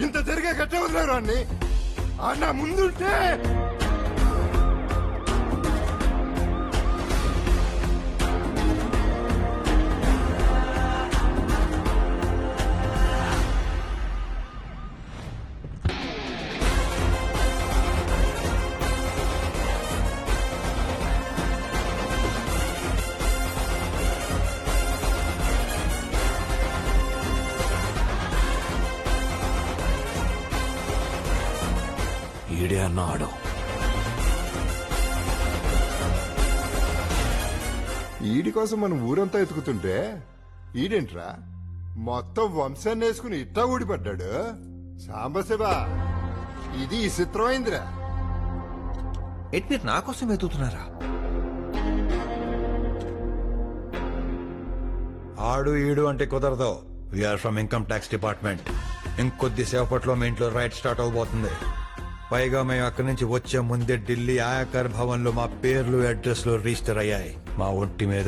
ఇంత జరిగే కట్టే వదిలేరు అన్ని అన్న ముందుంటే ఈడే అన్నాడు. ఈడి కోసం మనం ఊరంతా ఎతుకుతుంటే ఈడేంట్రా మొత్తం వంశాన్ని వేసుకుని ఇట్టా ఊడిపడ్డాడు. సాంబశివా ఇది విచిత్రమైందిరా. ఏంటి మీరు నా కోసం వెతుకుతున్నారా? ఆడు ఈడు అంటే కుదరదు. We are from income tax department. ఇంకొద్ది సేపట్లో మీ ఇంట్లో రైట్ స్టార్ట్ అవబోతుంది. పైగా మేము అక్కడి నుంచి వచ్చే ముందే ఢిల్లీ ఆయాకర్ భవన్ లో మా పేర్లు అడ్రస్లు రిజిస్టర్ అయ్యాయి. మా ఒంటి మీద